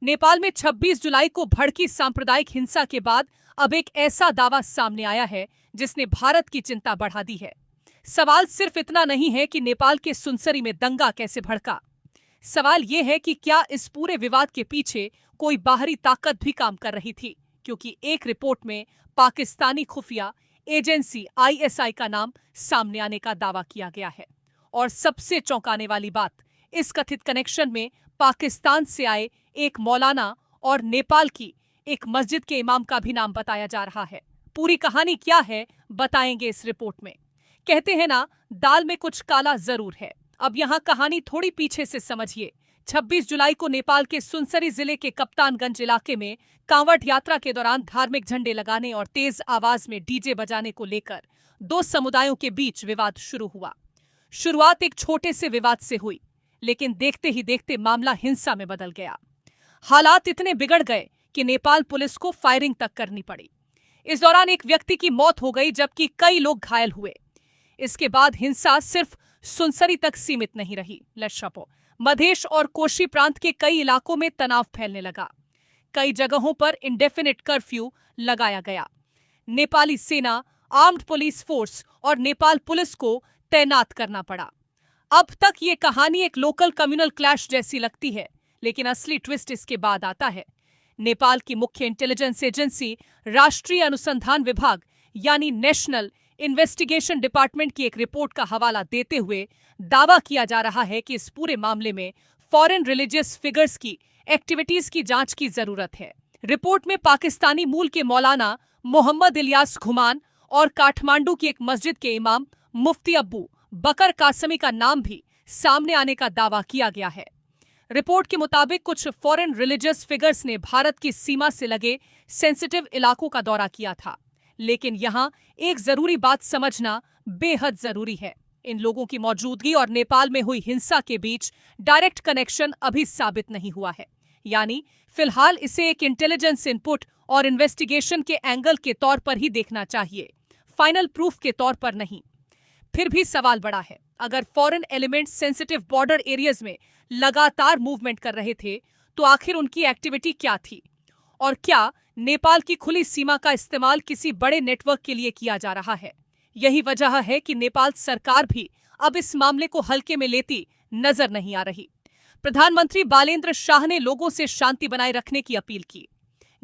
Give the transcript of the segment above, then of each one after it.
नेपाल में 26 जुलाई को भड़की सांप्रदायिक हिंसा के बाद अब एक ऐसा दावा सामने आया है जिसने भारत की चिंता बढ़ा दी है। सवाल सिर्फ इतना नहीं है कि नेपाल के सुनसरी में दंगा कैसे भड़का। सवाल यह है कि क्या इस पूरे विवाद के पीछे कोई बाहरी ताकत भी काम कर रही थी, क्योंकि एक रिपोर्ट में पाकिस्तानी खुफिया एजेंसी आईएसआई का नाम सामने आने का दावा किया गया है। और सबसे चौंकाने वाली बात, इस कथित कनेक्शन में पाकिस्तान से आए एक मौलाना और नेपाल की एक मस्जिद के इमाम का भी नाम बताया जा रहा है। पूरी कहानी क्या है बताएंगे इस रिपोर्ट में। कहते हैं ना, दाल में कुछ काला जरूर है। अब यहाँ कहानी थोड़ी पीछे से समझिए। 26 जुलाई को नेपाल के सुनसरी जिले के कप्तानगंज इलाके में कांवड़ यात्रा के दौरान धार्मिक झंडे लगाने और तेज आवाज में डीजे बजाने को लेकर दो समुदायों के बीच विवाद शुरू हुआ। शुरुआत एक छोटे से विवाद से हुई, लेकिन देखते ही देखते मामला हिंसा में बदल गया। हालात इतने बिगड़ गए कि नेपाल पुलिस को फायरिंग तक करनी पड़ी। इस दौरान एक व्यक्ति की मौत हो गई, जबकि कई लोग घायल हुए। इसके बाद हिंसा सिर्फ सुनसरी तक सीमित नहीं रही। लक्षापो, मधेश और कोशी प्रांत के कई इलाकों में तनाव फैलने लगा। कई जगहों पर इंडेफिनिट कर्फ्यू लगाया गया। नेपाली सेना, आर्म्ड पुलिस फोर्स और नेपाल पुलिस को तैनात करना पड़ा। अब तक ये कहानी एक लोकल कम्युनल क्लैश जैसी लगती है, लेकिन असली ट्विस्ट इसके बाद आता है। नेपाल की मुख्य इंटेलिजेंस एजेंसी राष्ट्रीय अनुसंधान विभाग यानी नेशनल इन्वेस्टिगेशन डिपार्टमेंट की एक रिपोर्ट का हवाला देते हुए दावा किया जा रहा है कि इस पूरे मामले में फॉरेन रिलीजियस फिगर्स की एक्टिविटीज की जांच की जरूरत है। रिपोर्ट में पाकिस्तानी मूल के मौलाना मोहम्मद इलियास घुमान और काठमांडू की एक मस्जिद के इमाम मुफ्ती अब्बू बकर कासमी का नाम भी सामने आने का दावा किया गया है। रिपोर्ट के मुताबिक कुछ फॉरेन रिलीजियस फिगर्स ने भारत की सीमा से लगे सेंसिटिव इलाकों का दौरा किया था। लेकिन यहाँ एक जरूरी बात समझना बेहद जरूरी है। इन लोगों की मौजूदगी और नेपाल में हुई हिंसा के बीच डायरेक्ट कनेक्शन अभी साबित नहीं हुआ है। यानी फिलहाल इसे एक इंटेलिजेंस इनपुट और इन्वेस्टिगेशन के एंगल के तौर पर ही देखना चाहिए, फाइनल प्रूफ के तौर पर नहीं। फिर भी सवाल बड़ा है, अगर foreign element sensitive border areas में लगातार मूवमेंट कर रहे थे, तो आखिर उनकी एक्टिविटी क्या थी? और क्या नेपाल की खुली सीमा का इस्तेमाल किसी बड़े नेटवर्क के लिए किया जा रहा है? यही वजह है कि नेपाल सरकार भी अब इस मामले को हल्के में लेती नजर नहीं आ रही। प्रधानमंत्री बालेन्द्र शाह ने लोगों से शांति बनाए रखने की अपील की।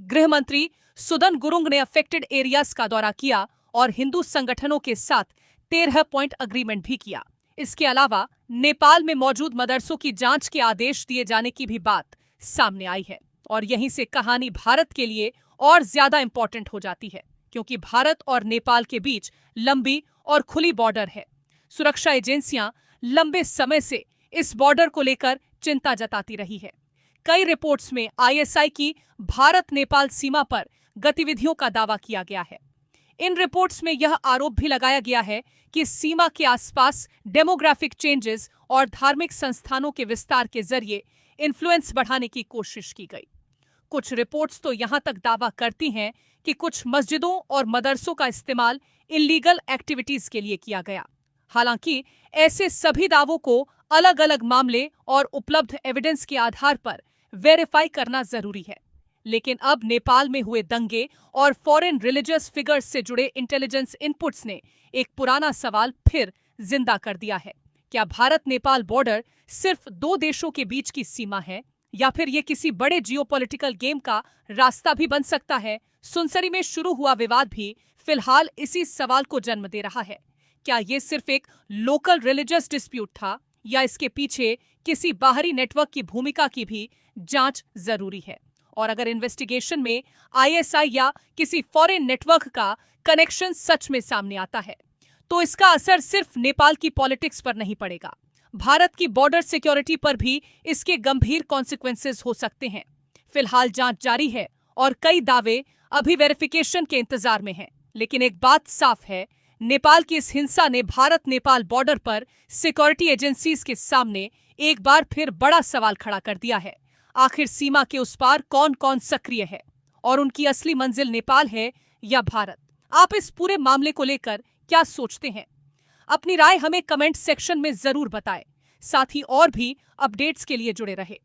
गृह मंत्री सुदन गुरुंग ने अफेक्टेड एरियाज का दौरा किया और हिंदू संगठनों के साथ 13 पॉइंट अग्रीमेंट भी किया। इसके अलावा नेपाल में मौजूद मदरसों की जांच के आदेश दिए जाने की भी बात सामने आई है। और यहीं से कहानी भारत के लिए और ज्यादा इंपॉर्टेंट हो जाती है, क्योंकि भारत और नेपाल के बीच लंबी और खुली बॉर्डर है। सुरक्षा एजेंसियां लंबे समय से इस बॉर्डर को लेकर चिंता जताती रही है। कई रिपोर्ट्स में आईएसआई की भारत नेपाल सीमा पर गतिविधियों का दावा किया गया है। इन रिपोर्ट्स में यह आरोप भी लगाया गया है कि सीमा के आसपास डेमोग्राफिक चेंजेस और धार्मिक संस्थानों के विस्तार के जरिए इन्फ्लुएंस बढ़ाने की कोशिश की गई। कुछ रिपोर्ट्स तो यहां तक दावा करती हैं कि कुछ मस्जिदों और मदरसों का इस्तेमाल इल्लीगल एक्टिविटीज के लिए किया गया। हालांकि ऐसे सभी दावों को अलग अलग मामले और उपलब्ध एविडेंस के आधार पर वेरीफाई करना जरूरी है। लेकिन अब नेपाल में हुए दंगे और फॉरेन रिलीजियस फिगर्स से जुड़े इंटेलिजेंस इनपुट्स ने एक पुराना सवाल फिर जिंदा कर दिया है। क्या भारत नेपाल बॉर्डर सिर्फ दो देशों के बीच की सीमा है, या फिर ये किसी बड़े जियोपॉलिटिकल गेम का रास्ता भी बन सकता है? सुनसरी में शुरू हुआ विवाद भी फिलहाल इसी सवाल को जन्म दे रहा है। क्या ये सिर्फ एक लोकल रिलीजियस डिस्प्यूट था, या इसके पीछे किसी बाहरी नेटवर्क की भूमिका की भी जांच जरूरी है? और अगर इन्वेस्टिगेशन में आईएसआई या किसी फॉरेन नेटवर्क का कनेक्शन सच में सामने आता है, तो इसका असर सिर्फ नेपाल की पॉलिटिक्स पर नहीं पड़ेगा, भारत की बॉर्डर सिक्योरिटी पर भी इसके गंभीर कॉन्सिक्वेंसेस हो सकते हैं। फिलहाल जांच जारी है और कई दावे अभी वेरिफिकेशन के इंतजार में हैं। लेकिन एक बात साफ है, नेपाल की इस हिंसा ने भारत नेपाल बॉर्डर पर सिक्योरिटी एजेंसीज के सामने एक बार फिर बड़ा सवाल खड़ा कर दिया है। आखिर सीमा के उस पार कौन कौन सक्रिय है, और उनकी असली मंजिल नेपाल है या भारत? आप इस पूरे मामले को लेकर क्या सोचते हैं? अपनी राय हमें कमेंट सेक्शन में जरूर बताएं। साथ ही और भी अपडेट्स के लिए जुड़े रहे।